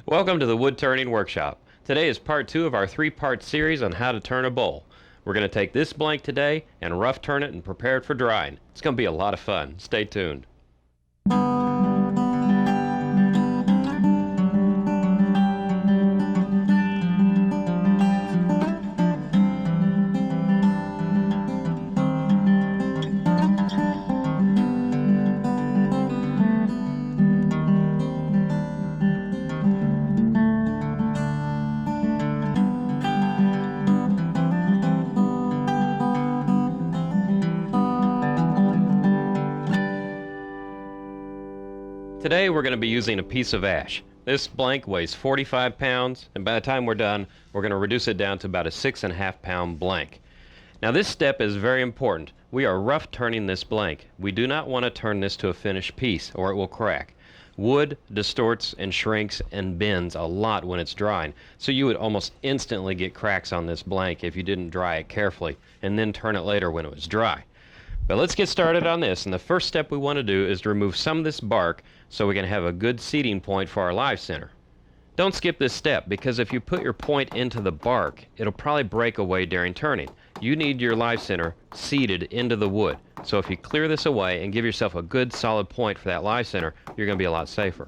Welcome to the Wood Turning Workshop. Today is part 2 of our 3-part series on how to turn a bowl. We're going to take this blank today and rough turn it and prepare it for drying. It's going to be a lot of fun. Stay tuned. Today we're going to be using a piece of ash. This blank weighs 45 pounds, and by the time we're done, we're going to reduce it down to about a 6.5 pound blank. Now this step is very important. We are rough turning this blank. We do not want to turn this to a finished piece or it will crack. Wood distorts and shrinks and bends a lot when it's drying, so you would almost instantly get cracks on this blank if you didn't dry it carefully and then turn it later when it was dry. But let's get started on this, and the first step we want to do is to remove some of this bark so we can have a good seating point for our live center. Don't skip this step, because if you put your point into the bark, it'll probably break away during turning. You need your live center seated into the wood. So if you clear this away and give yourself a good solid point for that live center, you're going to be a lot safer.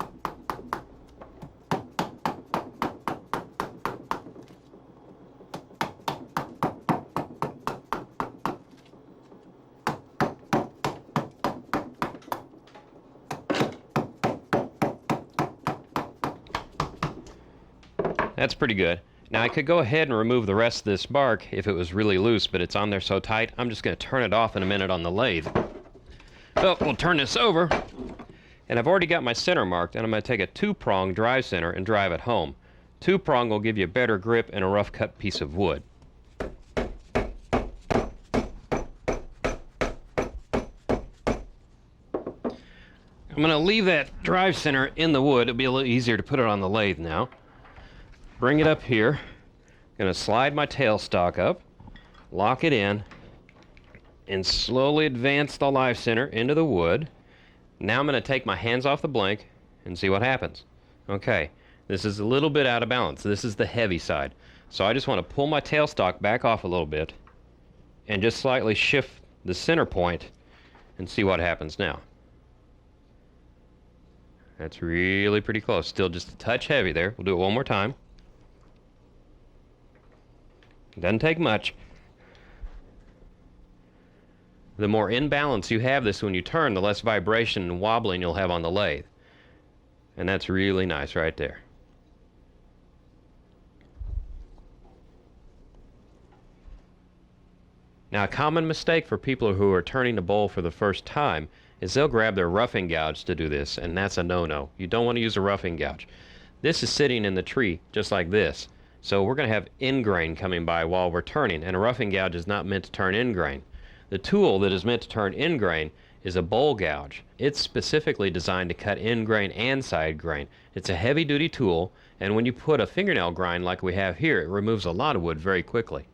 That's pretty good. Now I could go ahead and remove the rest of this bark if it was really loose, but it's on there so tight, I'm just going to turn it off in a minute on the lathe. Well, we'll turn this over. And I've already got my center marked, and I'm going to take a 2-prong drive center and drive it home. 2-prong will give you a better grip and a rough cut piece of wood. I'm going to leave that drive center in the wood. It'll be a little easier to put it on the lathe now. Bring it up here. Going to slide my tailstock up, lock it in, and slowly advance the live center into the wood. Now I'm going to take my hands off the blank and see what happens. Okay, this is a little bit out of balance. This is the heavy side. So I just want to pull my tailstock back off a little bit and just slightly shift the center point and see what happens now. That's really pretty close. Still just a touch heavy there. We'll do it one more time. Doesn't take much. The more in balance you have this when you turn, the less vibration and wobbling you'll have on the lathe. And that's really nice right there. Now, a common mistake for people who are turning a bowl for the first time is they'll grab their roughing gouge to do this, and that's a no-no. You don't want to use a roughing gouge. This is sitting in the tree just like this. So we're going to have end grain coming by while we're turning, and a roughing gouge is not meant to turn end grain. The tool that is meant to turn end grain is a bowl gouge. It's specifically designed to cut end grain and side grain. It's a heavy-duty tool, and when you put a fingernail grind like we have here, it removes a lot of wood very quickly.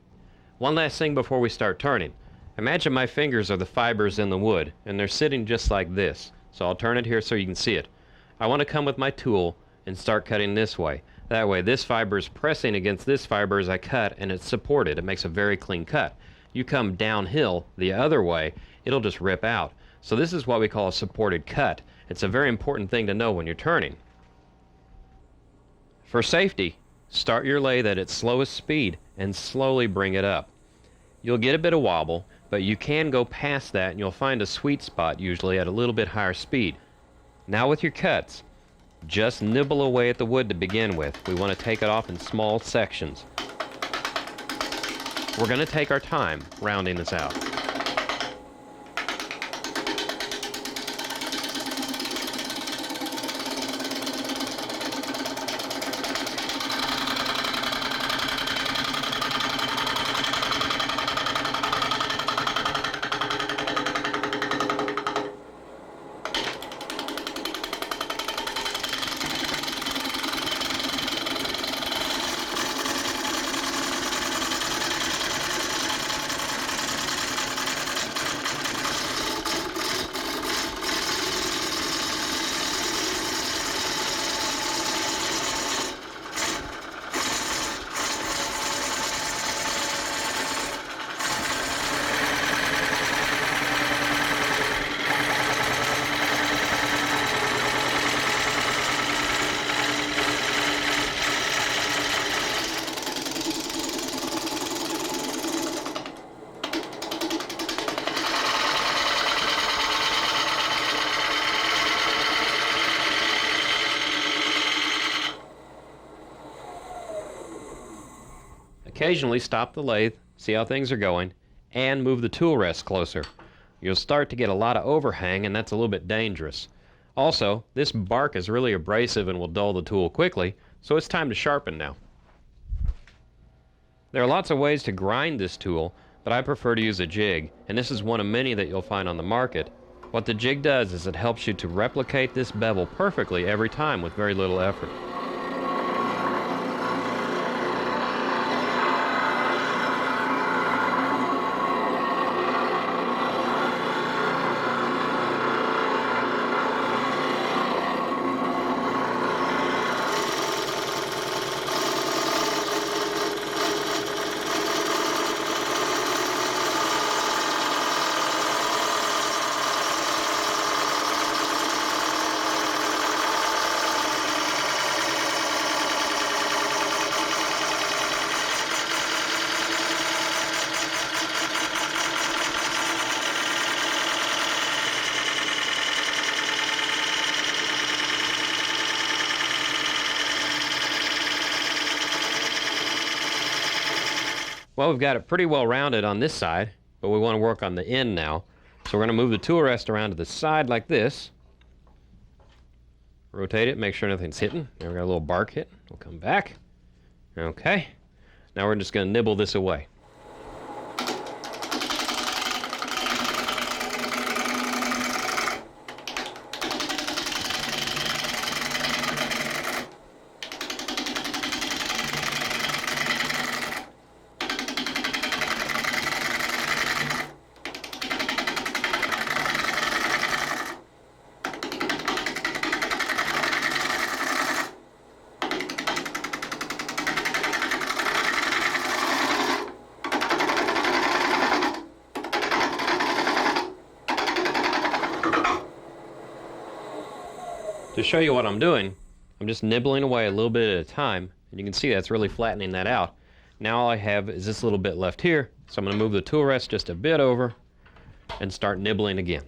One last thing before we start turning. Imagine my fingers are the fibers in the wood, and they're sitting just like this. So I'll turn it here so you can see it. I want to come with my tool and start cutting this way. That way this fiber is pressing against this fiber as I cut, and it's supported. It makes a very clean cut. You come downhill the other way, it'll just rip out. So this is what we call a supported cut. It's a very important thing to know when you're turning. For safety, start your lathe at its slowest speed and slowly bring it up. You'll get a bit of wobble, but you can go past that and you'll find a sweet spot usually at a little bit higher speed. Now with your cuts, just nibble away at the wood to begin with. We want to take it off in small sections. We're going to take our time rounding this out. occasionally stop the lathe, see how things are going, and move the tool rest closer. You'll start to get a lot of overhang, and that's a little bit dangerous. Also, this bark is really abrasive and will dull the tool quickly, so it's time to sharpen now. There are lots of ways to grind this tool, but I prefer to use a jig, and this is one of many that you'll find on the market. What the jig does is it helps you to replicate this bevel perfectly every time with very little effort. Well, we've got it pretty well rounded on this side, but we want to work on the end now. So we're going to move the tool rest around to the side like this. Rotate it, make sure nothing's hitting. Now we got a little bark hit. We'll come back. Okay. Now we're just going to nibble this away. To show you what I'm doing, I'm just nibbling away a little bit at a time, and you can see that's really flattening that out. Now all I have is this little bit left here, so I'm going to move the tool rest just a bit over and start nibbling again.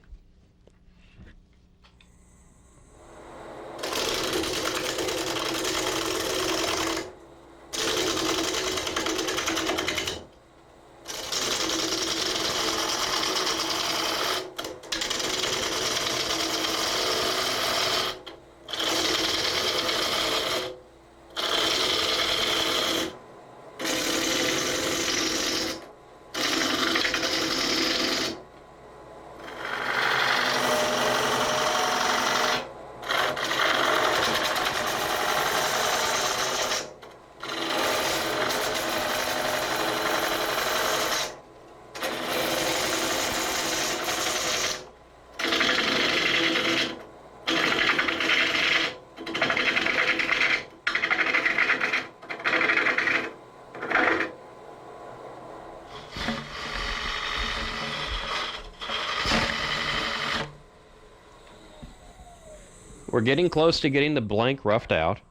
We're getting close to getting the blank roughed out.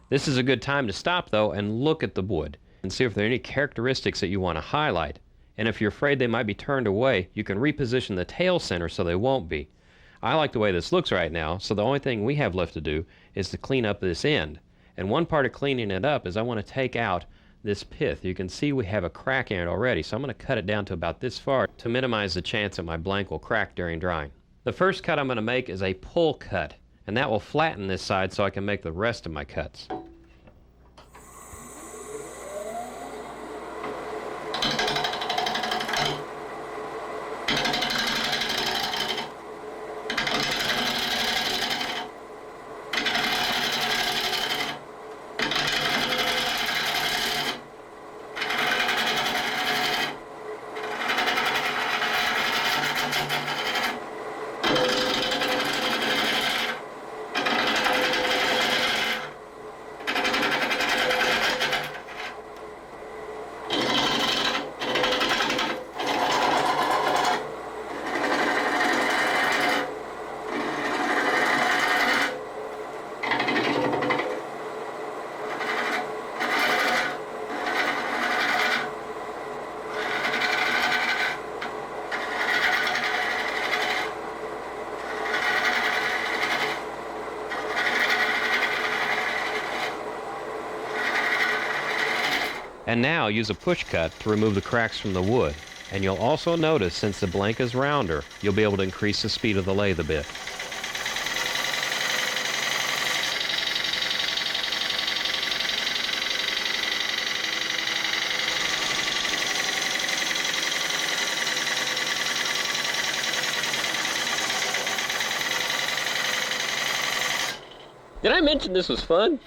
This is a good time to stop though and look at the wood and see if there are any characteristics that you want to highlight. And if you're afraid they might be turned away, you can reposition the tail center so they won't be. I like the way this looks right now, so the only thing we have left to do is to clean up this end. And one part of cleaning it up is I want to take out this pith. You can see we have a crack in it already, so I'm going to cut it down to about this far to minimize the chance that my blank will crack during drying. The first cut I'm going to make is a pull cut, and that will flatten this side so I can make the rest of my cuts. And now use a push cut to remove the cracks from the wood. And you'll also notice, since the blank is rounder, you'll be able to increase the speed of the lathe a bit. Did I mention this was fun?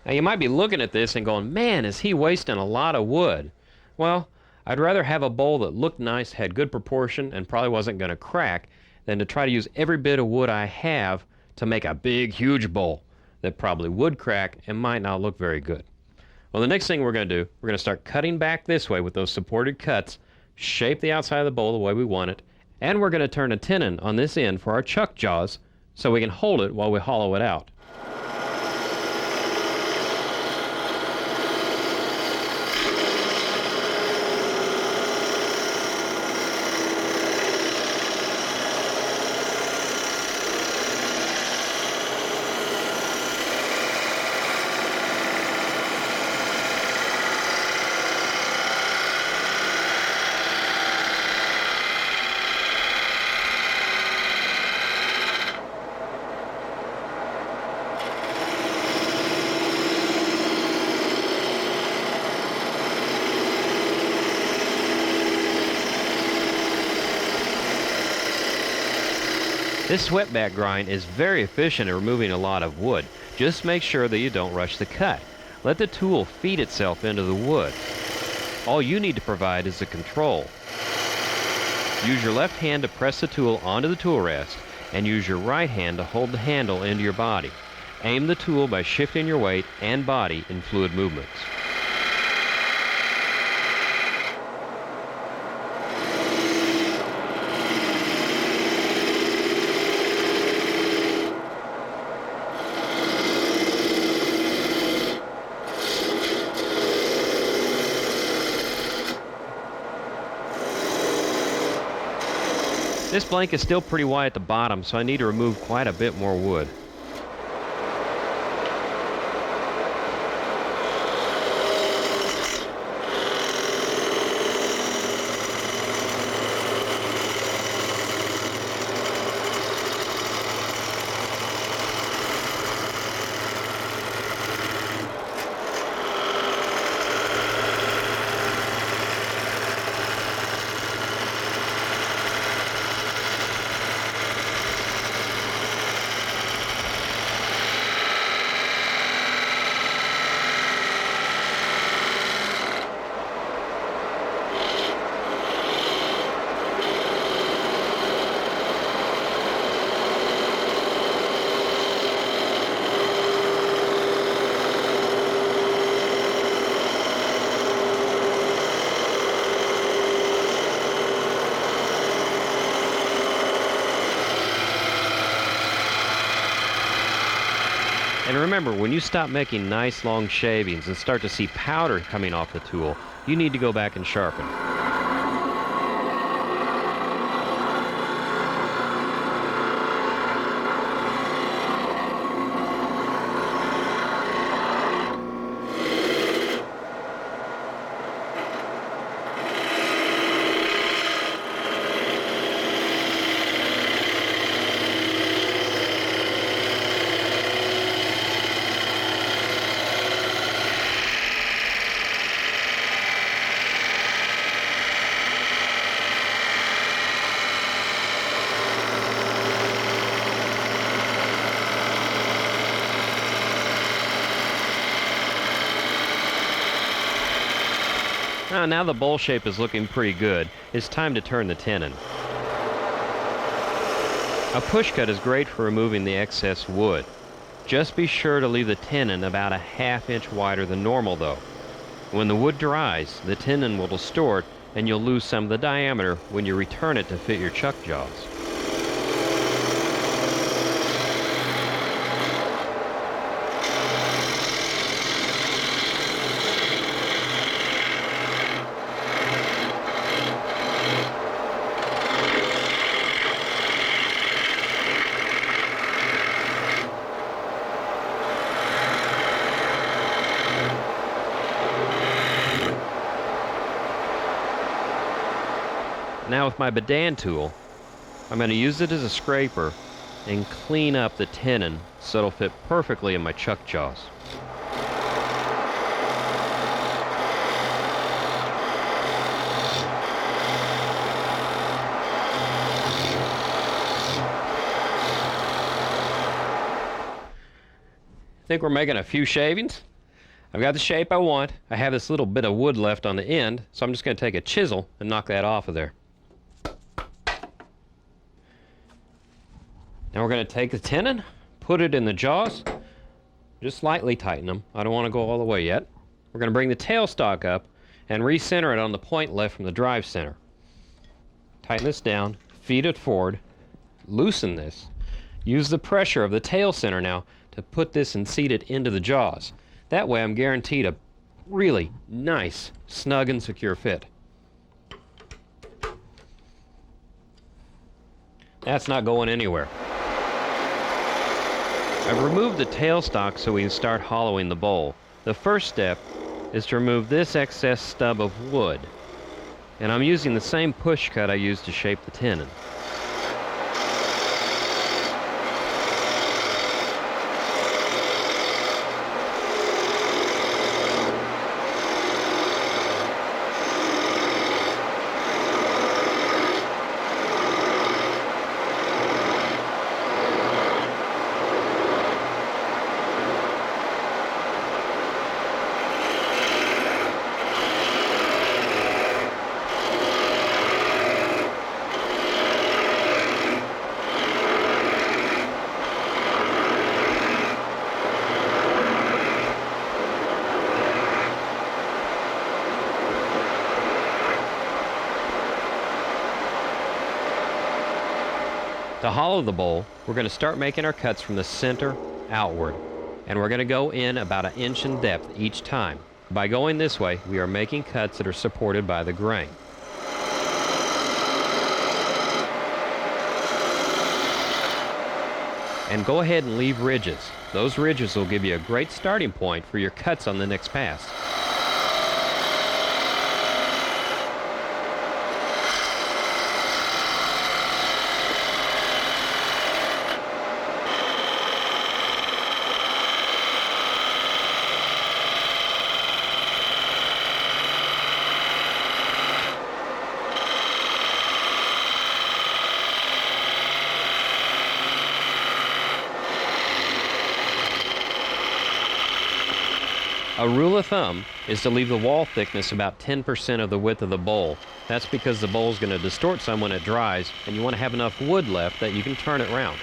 Now you might be looking at this and going, man, is he wasting a lot of wood? Well, I'd rather have a bowl that looked nice, had good proportion, and probably wasn't going to crack, than to try to use every bit of wood I have to make a big, huge bowl that probably would crack and might not look very good. Well, the next thing we're going to do, we're going to start cutting back this way with those supported cuts, shape the outside of the bowl the way we want it, and we're going to turn a tenon on this end for our chuck jaws so we can hold it while we hollow it out. This swept-back grind is very efficient at removing a lot of wood. Just make sure that you don't rush the cut. Let the tool feed itself into the wood. All you need to provide is the control. Use your left hand to press the tool onto the tool rest, and use your right hand to hold the handle into your body. Aim the tool by shifting your weight and body in fluid movements. This blank is still pretty wide at the bottom, so I need to remove quite a bit more wood. And remember, when you stop making nice long shavings and start to see powder coming off the tool, you need to go back and sharpen. Now the bowl shape is looking pretty good. It's time to turn the tenon. A push cut is great for removing the excess wood. Just be sure to leave the tenon about a ½ inch wider than normal though. When the wood dries, the tenon will distort and you'll lose some of the diameter when you return it to fit your chuck jaws. Now with my Badan tool, I'm going to use it as a scraper and clean up the tenon so it'll fit perfectly in my chuck jaws. Think we're making a few shavings? I've got the shape I want. I have this little bit of wood left on the end, so I'm just going to take a chisel and knock that off of there. Now we're going to take the tenon, put it in the jaws, just slightly tighten them. I don't want to go all the way yet. We're going to bring the tailstock up and recenter it on the point left from the drive center. Tighten this down, feed it forward, loosen this. Use the pressure of the tail center now to put this and seat it into the jaws. That way I'm guaranteed a really nice, snug and secure fit. That's not going anywhere. I've removed the tailstock so we can start hollowing the bowl. The first step is to remove this excess stub of wood. And I'm using the same push cut I used to shape the tenon. To hollow the bowl, we're going to start making our cuts from the center outward, and we're going to go in about 1 inch in depth each time. By going this way, we are making cuts that are supported by the grain. And go ahead and leave ridges. Those ridges will give you a great starting point for your cuts on the next pass. A rule of thumb is to leave the wall thickness about 10% of the width of the bowl. That's because the bowl is going to distort some when it dries, and you want to have enough wood left that you can turn it around.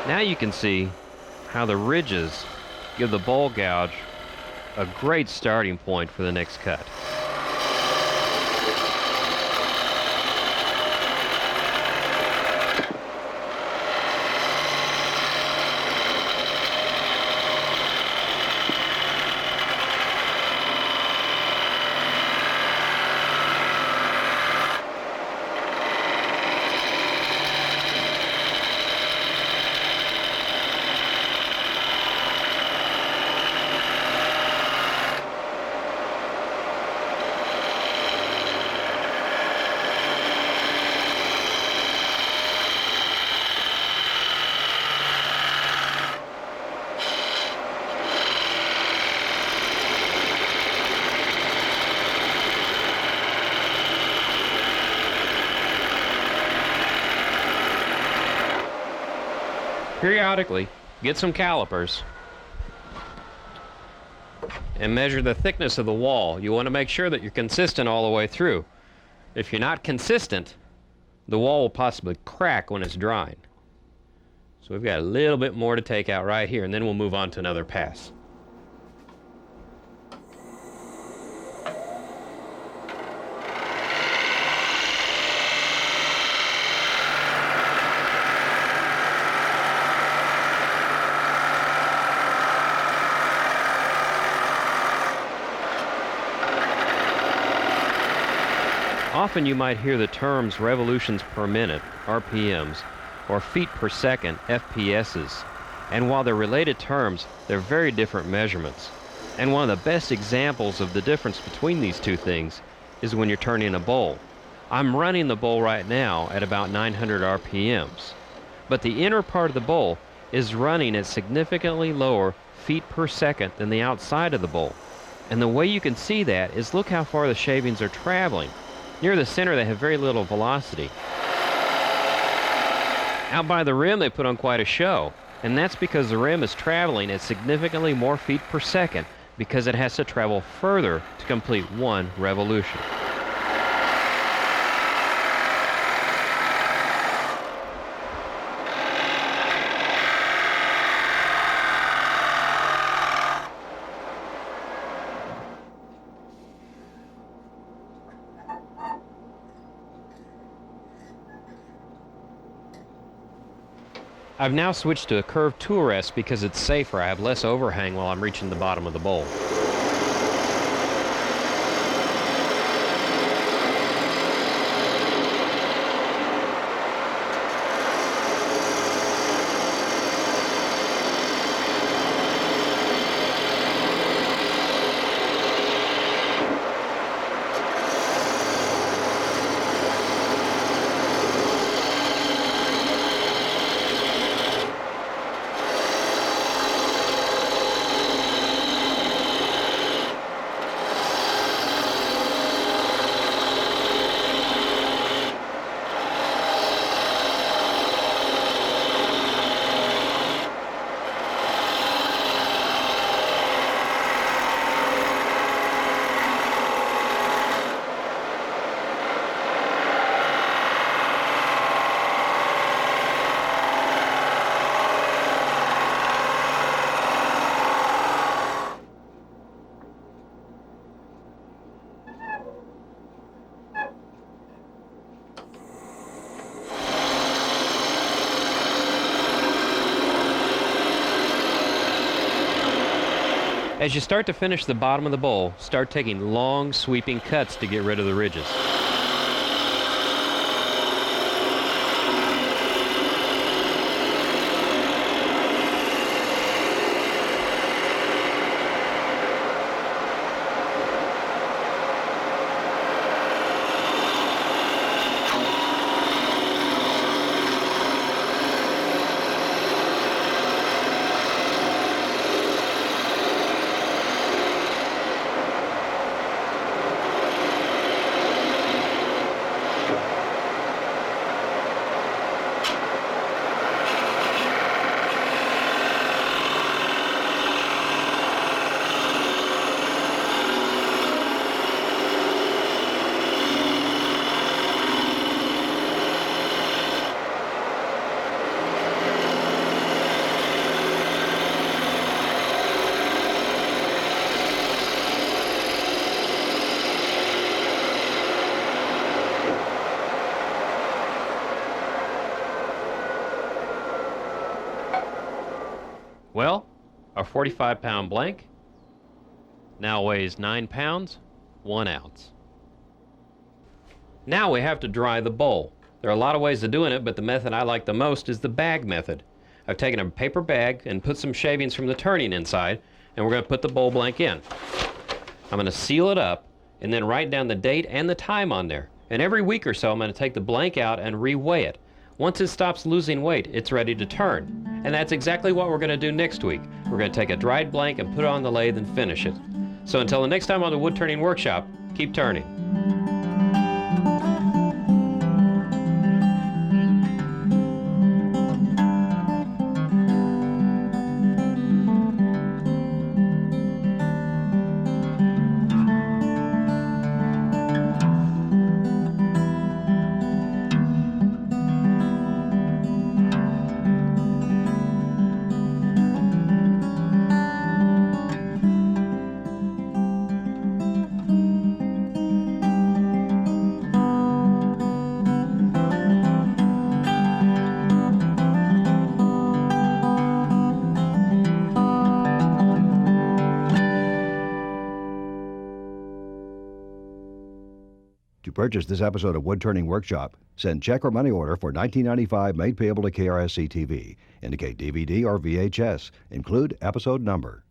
Now you can see how the ridges give the bowl gouge a great starting point for the next cut. Periodically, get some calipers and measure the thickness of the wall. You want to make sure that you're consistent all the way through. If you're not consistent, the wall will possibly crack when it's drying. So we've got a little bit more to take out right here, and then we'll move on to another pass. Often you might hear the terms revolutions per minute, RPMs, or feet per second, FPSs. And while they're related terms, they're very different measurements. And one of the best examples of the difference between these two things is when you're turning a bowl. I'm running the bowl right now at about 900 RPMs. But the inner part of the bowl is running at significantly lower feet per second than the outside of the bowl. And the way you can see that is look how far the shavings are traveling. Near the center, they have very little velocity. Out by the rim, they put on quite a show. And that's because the rim is traveling at significantly more feet per second because it has to travel further to complete one revolution. I've now switched to a curved tool rest because it's safer. I have less overhang while I'm reaching the bottom of the bowl. As you start to finish the bottom of the bowl, start taking long, sweeping cuts to get rid of the ridges. Well, our 45-pound blank now weighs 9 pounds, 1 ounce. Now we have to dry the bowl. There are a lot of ways of doing it, but the method I like the most is the bag method. I've taken a paper bag and put some shavings from the turning inside, and we're going to put the bowl blank in. I'm going to seal it up and then write down the date and the time on there. And every week or so, I'm going to take the blank out and reweigh it. Once it stops losing weight, it's ready to turn. And that's exactly what we're going to do next week. We're going to take a dried blank and put it on the lathe and finish it. So until the next time on the Wood Turning Workshop, keep turning. purchase this episode of Woodturning Workshop, send check or money order for $19.95 made payable to KRSC-TV. Indicate DVD or VHS. Include episode number.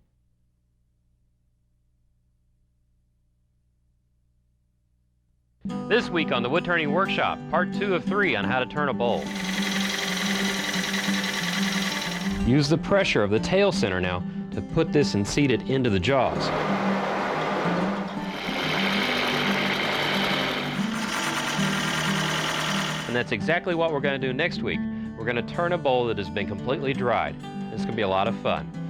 This week on the Woodturning Workshop, part 2 of 3 on how to turn a bowl. Use the pressure of the tail center now to put this and seat it into the jaws. And that's exactly what we're going to do next week. We're going to turn a bowl that has been completely dried. It's going to be a lot of fun.